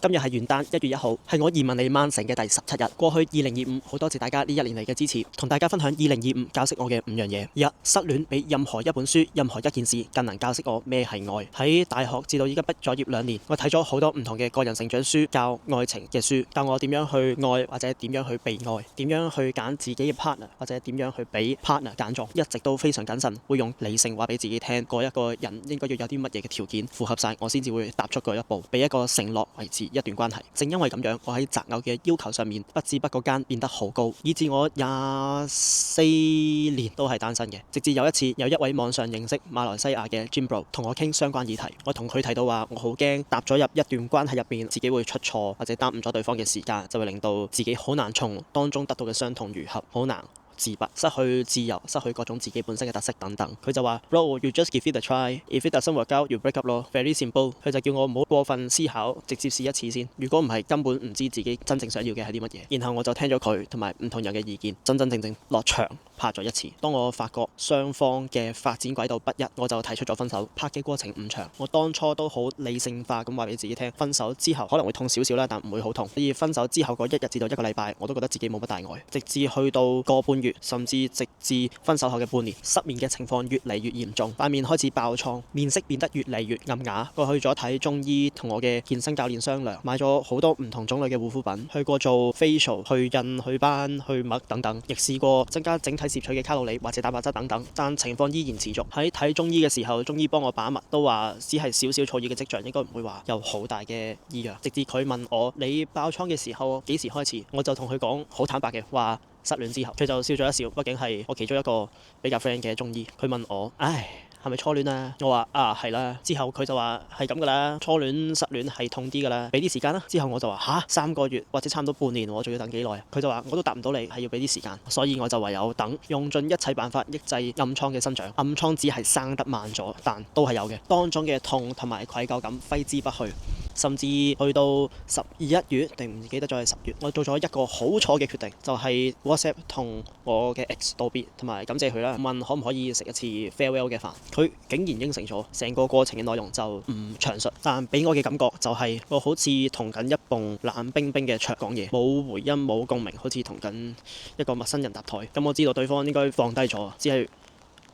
今日係元旦1月1號，係我移民嚟曼城嘅第17日。過去2025，好多謝大家呢1年嚟嘅支持，同大家分享2025教識我嘅5樣嘢。一、失戀比任何一本書、任何一件事更能教識我咩係愛。喺大學至到依家畢咗業2年，我睇咗好多唔同嘅個人成長書，教愛情嘅書，教我點樣去愛或者點樣去被愛，點樣去揀自己嘅 partner 或者點樣去俾 partner 揀中。一直都非常謹慎，會用理性話俾自己聽，嗰一個人應該要有啲乜嘢嘅條件符合晒，我先至會踏出嗰一步，俾一個承諾維持一段關係。正因為咁樣，我喺擇偶嘅要求上面不知不覺間變得好高，以至我24年都係單身嘅。直至有一次，有一位網上認識馬來西亞嘅 Jim Bro 同我傾相關議題，我同佢提到話，我好驚踏咗入一段關係入邊，自己會出錯或者耽誤咗對方嘅時間，就會令到自己好難從當中得到嘅傷痛愈合，好難自拔，失去自由，失去各種自己本身嘅特色等等。佢就話 Bro, you just give it a try. If it doesn't work out, you break up 咯。Very simple。佢就叫我唔好過分思考，直接試一次先。如果唔係，根本唔知自己真正想要嘅係啲乜嘢。然後我就聽咗佢同埋唔同人嘅意見，真正落場拍咗一次。當我發覺雙方嘅發展軌道不一，我就提出咗分手。拍嘅過程唔長，我當初都好理性化咁話俾自己聽，分手之後可能會痛少少啦，但唔會好痛。所以分手之後嗰1日至到1個禮拜，我都覺得自己冇乜大礙。直至去到個半月，甚至直至分手後嘅半年，失眠嘅情況越嚟越嚴重，塊面開始爆瘡，面色變得越嚟越暗啞。我去咗睇中醫，同我嘅健身教練商量，買咗好多唔同種類嘅護膚品，去過做 facial、去印、去斑、去墨等等，亦試過增加整體攝取嘅卡路里或者蛋白質等等，但情況依然持續。喺睇中醫嘅時候，中醫幫我把脈，都話只係少少燥熱嘅跡象，應該唔會話有好大嘅異樣。直至佢問我你爆瘡嘅時候幾時開始，我就同佢講好坦白嘅話。失戀之後，佢就笑咗一笑，畢竟係我其中一個比較 friend 嘅中醫。佢問我：唉，係咪初戀啊？我話係啦。之後佢就話係咁噶啦，初戀失戀係痛啲噶啦，俾啲時間啦。之後我就話3個月或者差唔多半年，我仲要等幾耐啊？佢就話我都答唔到你，係要俾啲時間，所以我就唯有等，用盡一切辦法抑制暗瘡嘅生長。暗瘡只係生得慢咗，但都係有嘅。當中嘅痛同埋愧疚感揮之不去。甚至去到11月定唔記得咗係10月，我做咗一個好錯嘅決定，就係 WhatsApp 同我嘅 ex 道別，同埋感謝佢啦，問可唔可以食一次 farewell 嘅飯。佢竟然應承咗，成個過程嘅內容就唔詳述，但俾我嘅感覺就係我好似同緊一棟冷冰冰嘅牆講嘢，冇回音冇共鳴，好似同緊一個陌生人搭台。咁我知道對方應該放低咗，只係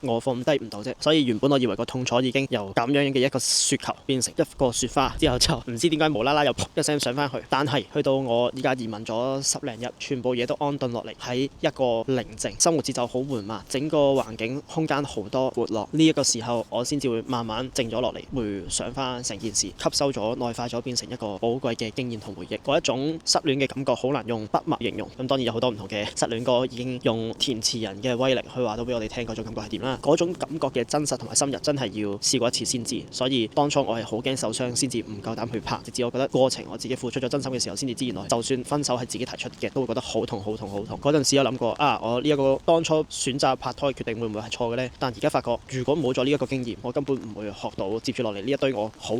我放低唔到啫，所以原本我以為個痛楚已經由咁樣嘅一個雪球變成一個雪花，之後就唔知點解無啦啦又噗一聲上翻去。但係去到我而家移民咗10零日，全部嘢都安頓落嚟，喺一個寧靜，生活節奏好緩慢，整個環境空間好多活絡。呢一個時候我先至會慢慢靜咗落嚟，回想翻成件事，吸收咗內化咗，變成一個寶貴嘅經驗同回憶。嗰一種失戀嘅感覺好難用筆墨形容。咁當然有好多唔同嘅失戀歌已經用填詞人嘅威力去話到俾我哋聽嗰種感覺係點啦。嗰種感覺嘅真實同埋深入，真係要試過一次先知。所以當初我係好驚受傷，先至唔夠膽去拍。直至我覺得過程我自己付出咗真心嘅時候，先至知原來就算分手係自己提出嘅，都會覺得好痛好痛好痛。嗰陣時有諗過我呢一個當初選擇拍拖嘅決定會唔會係錯嘅呢？但而家發覺，如果冇咗呢一個經驗，我根本唔會學到接住落嚟呢一堆我好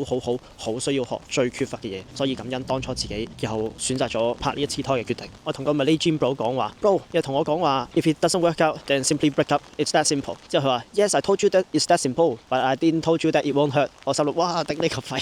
需要學最缺乏嘅嘢。所以感恩當初自己又選擇咗拍呢一次拖嘅決定。我同個 Malay Gym Bro 講話 ，Bro 又同我講話 ，If it doesn't work out, then simply break up. It's that simple。之後佢話 Yes, I told you that it's that simple, but I didn't told you that it won't hurt。我心諗哇，頂你個肺！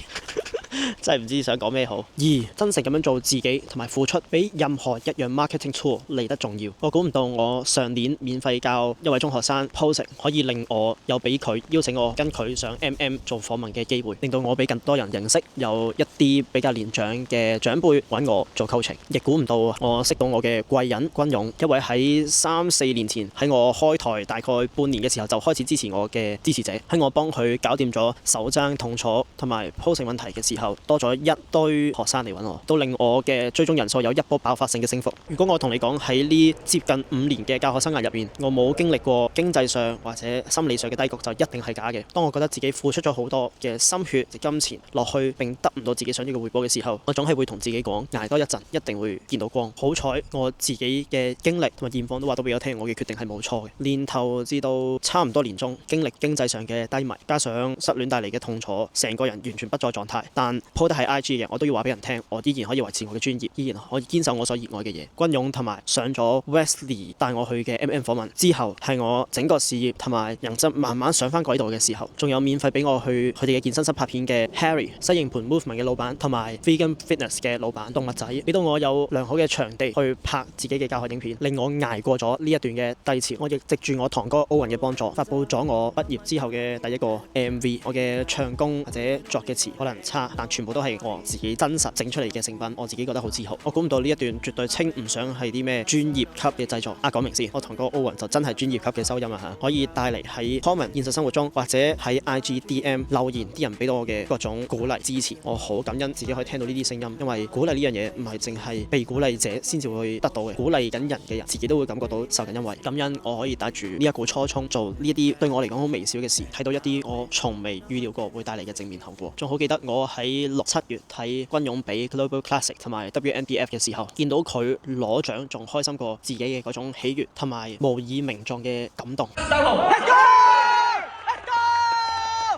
真係唔知想講咩好。2. 真誠咁樣做自己同埋付出，比任何一樣 marketing tool 嚟得重要。我估唔到我上年免費教一位中學生 posing， 可以令我有俾佢邀請我跟佢上 MM 做訪問嘅機會，令到我俾更多人認識。有一啲比較年長嘅長輩揾我做 coaching， 亦估唔到我識到我嘅貴人軍勇，一位喺3-4年前喺我開台大概半年嘅時候就開始支持我嘅支持者。喺我幫佢搞掂咗手踭痛楚同埋 posing 問題嘅時候，多咗一堆學生嚟揾我，都令我嘅追蹤人數有一波爆發性嘅升幅。如果我同你講喺呢接近5年嘅教學生涯入邊，我冇經歷過經濟上或者心理上嘅低谷，就一定係假嘅。當我覺得自己付出咗好多嘅心血、金錢落去，並得唔到自己想要嘅回報嘅時候，我總係會同自己講，捱多一陣，一定會見到光。好彩我自己嘅經歷同埋現況都話到俾我聽，我嘅決定係冇錯嘅。年頭至到差唔多年中，經歷經濟上嘅低迷，加上失戀帶嚟嘅痛楚，成個人完全不在狀態。但但 po 得喺 IG 嘅，我都要話俾人聽，我依然可以維持我嘅專業，依然可以堅守我所熱愛嘅嘢。軍勇同埋上咗 Wesley 帶我去嘅 MM 訪問之後，係我整個事業同埋人生慢慢上翻軌道嘅時候。仲有免費俾我去佢哋嘅健身室拍片嘅 Harry 西營盤 Movement 嘅老闆，同埋 Vegan Fitness 嘅老闆動物仔，俾到我有良好嘅場地去拍自己嘅教學影片，令我捱過咗呢一段嘅低潮。我亦藉住我堂哥 Owen 嘅幫助，發佈咗我畢業之後嘅第一個 MV。我嘅唱功或者作嘅詞可能差，但全部都係我自己真實整出嚟嘅成品，我自己覺得好自豪。我估唔到呢一段絕對稱唔上係啲咩專業級嘅製作。講明先，我堂哥 Owen 就真係專業級嘅收音啊嚇，可以帶嚟喺 comment 現實生活中或者喺 IG DM 留言啲人俾到我嘅各種鼓勵支持，我好感恩自己可以聽到呢啲聲音，因為鼓勵呢樣嘢唔係淨係被鼓勵者先至會得到嘅，鼓勵緊人嘅人自己都會感覺到受緊欣慰。感恩我可以帶住呢一股初衷做呢一啲對我嚟講好微小嘅事，睇到一啲我從未預料過會帶嚟嘅正面後果。仲好記得我喺6、7月睇軍勇比 Global Classic 同埋 WNBF 嘅時候，見到佢攞獎仲開心過自己嘅嗰種喜悅同埋無以名狀嘅感動。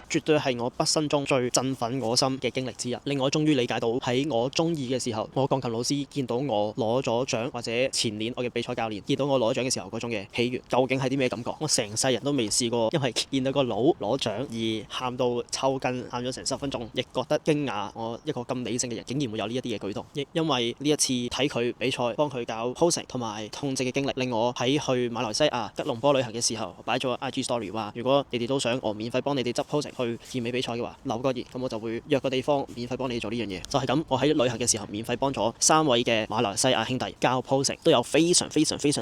絕對係我畢生中最振奮我心嘅經歷之一，令我終於理解到喺我中二嘅時候，我鋼琴老師見到我攞咗獎，或者前年我嘅比賽教練見到我攞獎嘅時候嗰種嘅喜悅，究竟係啲咩感覺？我成世人都未試過，因為見到個佬攞獎而喊到抽筋，喊咗成10分鐘，亦覺得驚訝。我一個咁理性嘅人，竟然會有呢一啲嘅舉動。亦因為呢一次睇佢比賽，幫佢搞 posing 同埋痛症嘅經歷，令我喺去馬來西亞吉隆坡旅行嘅時候，擺咗 IG story 話：如果你哋都想我免費幫你哋執 posing去健美比賽嘅話，留個言，咁我就會約個地方免費幫你做呢樣嘢。就係咁，我喺旅行嘅時候免費幫咗3位嘅馬來西亞兄弟教 posing，都有非常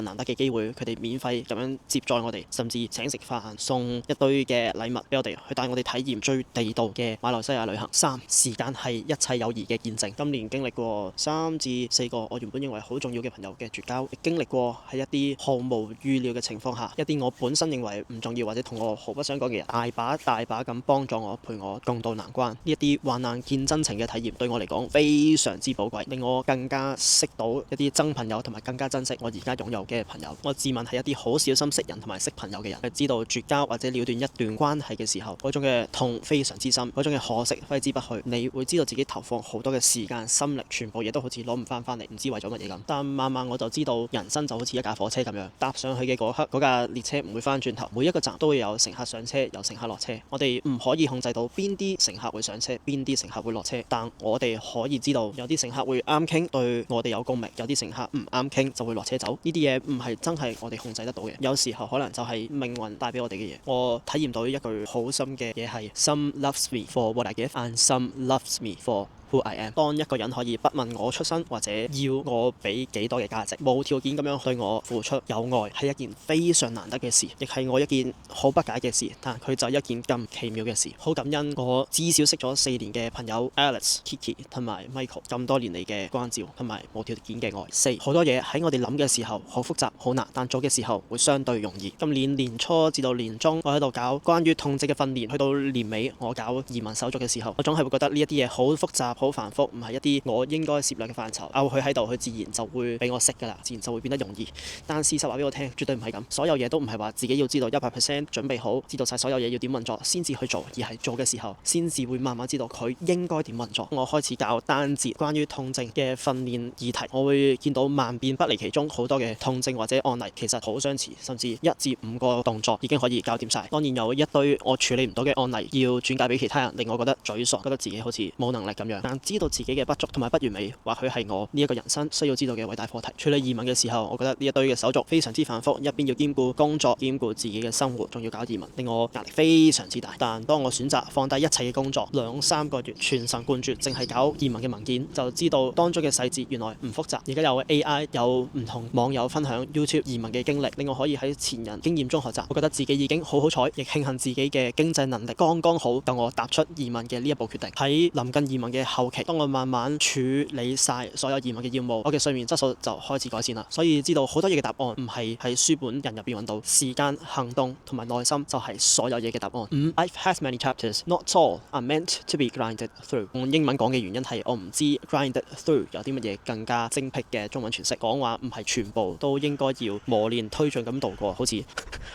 難得嘅機會，佢哋免費咁樣接載我哋，甚至請食飯，送一堆嘅禮物俾我哋，去帶我哋體驗最地道嘅馬來西亞旅行。時間係一切友誼嘅見證。今年經歷過3至4個我原本認為好重要嘅朋友嘅絕交，亦經歷過喺一啲毫無預料嘅情況下，一啲我本身認為唔重要或者同我毫不相干嘅人，大把咁幫助我，陪我共度難關。呢一啲患難見真情嘅體驗對我嚟講非常之寶貴，令我更加識到一啲真朋友，同埋更加珍惜我而家擁有嘅朋友。我自問係一啲好小心識人同埋識朋友嘅人，係知道絕交或者了斷一段關係嘅時候，嗰種嘅痛非常之深，嗰種嘅可惜揮之不去。你會知道自己投放好多嘅時間心力，全部嘢都好似攞唔翻嚟，唔知為咗乜嘢咁。但慢慢我就知道人生就好似一架火車咁樣，搭上去嘅嗰刻，嗰架列車唔會翻轉頭，每一個站都會有乘客上車，有乘客落車。我哋唔可以控制到邊啲乘客會上車，邊啲乘客會落車，但我哋可以知道有啲乘客會啱傾，對我哋有共鳴，有啲乘客唔啱傾就會落車走。呢啲嘢唔係真係我哋控制得到嘅，有時候可能就係命運帶俾我哋嘅嘢。我體驗到一句好深嘅嘢係 Some loves me for what I give and some loves me for who I am。 當一個人可以不問我出身或者要我俾幾多嘅價值，無條件咁樣對我付出有愛，係一件非常難得嘅事，亦係我一件好不解嘅事，但佢就一件咁奇妙嘅事。好感恩我至少識咗4年嘅朋友 Alex、Kiki 同埋 Michael 咁多年嚟嘅關照同埋無條件嘅愛。好多嘢喺我哋諗嘅時候好複雜好難，但做嘅時候會相對容易。今年年初至到年中，我喺度搞關於痛症嘅訓練，去到年尾我搞移民手續嘅時候，我總係會覺得呢一啲嘢好複雜好繁複，唔係一啲我應該涉獵嘅範疇。佢喺度，佢自然就會俾我識㗎啦，自然就會變得容易。但事實話俾我聽，絕對唔係咁。所有嘢都唔係話自己要知道100%準備好，知道晒所有嘢要點運作先至去做，而係做嘅時候先至會慢慢知道佢應該點運作。我開始搞單節關於痛症嘅訓練議題，我會見到萬變不離其中，好多嘅痛症或者案例其實好相似，甚至1至5個動作已經可以搞掂晒。當然有一堆我處理唔到嘅案例要轉介俾其他人，令我覺得沮喪，覺得自己好似冇能力咁樣。但知道自己嘅不足同埋不完美，或許係我呢一個人生需要知道嘅偉大課題。處理移民嘅時候，我覺得呢一堆嘅手續非常之繁複，一邊要兼顧工作，兼顧自己嘅生活，仲要搞移民，令我壓力非常之大。但當我選擇放低一切嘅工作，2、3個月全神貫注，淨係搞移民嘅文件，就知道當中嘅細節原來唔複雜。而家有 AI， 有唔同網友分享 YouTube 移民嘅經歷，令我可以喺前人經驗中學習。我覺得自己已經好好彩，亦慶幸自己嘅經濟能力剛剛好，夠我踏出移民嘅呢一步決定。喺臨近移民嘅後期，當我慢慢處理晒所有移民嘅業務，我嘅睡眠質素就開始改善啦。所以知道好多嘢嘅答案唔係喺書本人入邊揾到，時間、行動同埋耐心就係所有嘢嘅答案。Life has many chapters, not all are meant to be grinded through。用英文講嘅原因係我唔知 grinded through 有啲乜嘢更加精闢嘅中文詮釋。講話唔係全部都應該要磨練推進咁度過，好似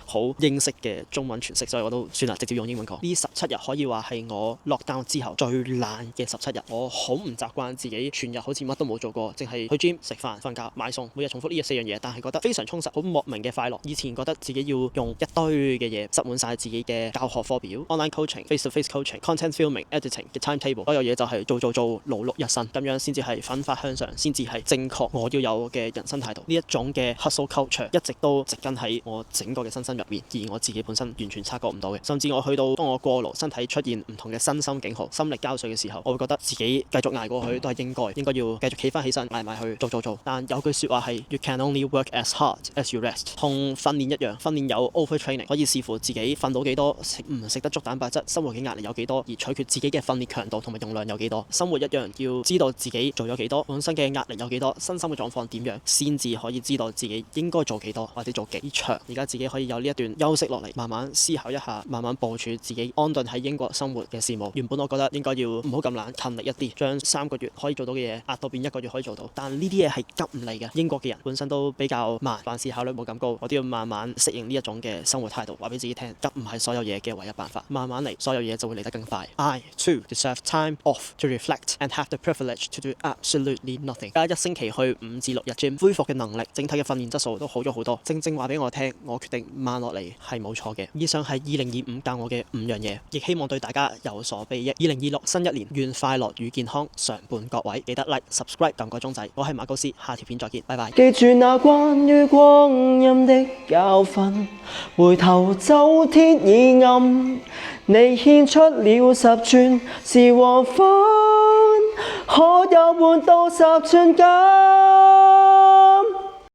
好英式嘅中文詮釋，所以我都算啦，直接用英文講。呢17日可以話係我 lockdown 之後最爛嘅17日。我好唔習慣自己全日好似乜都冇做過，淨係去 gym 食飯、瞓覺、買餸，每日重複呢4樣嘢，但係覺得非常充實，好莫名嘅快樂。以前覺得自己要用一堆嘅嘢塞滿晒自己嘅教學課表、online coaching、face-to-face coaching、content filming、editing 嘅 timetable，所有嘢就係做，勞碌一生，咁樣先至係奮發向上，先至係正確我要有嘅人生態度。呢一種嘅 hustle culture 一直都植根喺我整個嘅身心入面，而我自己本身完全察覺唔到嘅。甚至我去到當我過勞，身體出現唔同嘅身心警號、心力交瘁嘅時候，我會覺得自己繼續捱過去都係應該要繼續企翻起身捱埋去做。但有句説話係 You can only work as hard as you rest， 同訓練一樣，訓練有 overtraining， 可以視乎自己瞓到幾多，食得足蛋白質，生活嘅壓力有幾多，而取決自己嘅訓練強度同埋用量有幾多。生活一樣要知道自己做咗幾多，本身嘅壓力有幾多，身心嘅狀況點樣，先至可以知道自己應該做幾多或者做幾長。而家自己可以有呢一段休息落嚟，慢慢思考一下，慢慢部署自己安頓喺英國生活嘅事務。原本我覺得應該要唔好咁懶，勤力一啲，將3個月可以做到嘅嘢壓到變1個月可以做到。但呢啲嘢係急唔嚟嘅，英國嘅人本身都比較慢，辦事效率冇咁高，我都要慢慢適應呢一種嘅生活態度。話俾自己聽，急唔係所有嘢嘅唯一辦法，慢慢嚟，所有嘢就會嚟得更快。I too deserve time off to reflect and have the privilege to do absolutely nothing。而家1星期去5至6日 gym， 恢復嘅能力、整體嘅訓練質素都好咗好多。正話俾我聽，我決定慢落嚟係冇錯嘅。以上係2025教我嘅5樣嘢，亦希望對大家有所裨益。2026新一年，願快樂與健康常伴各位。記得 like、subscribe 撳個鐘仔。我係馬高斯，下條片再見，拜拜。記住那關於光陰的教訓，回頭走天已暗，你獻出了10寸，是黃昏，可有換到10寸金？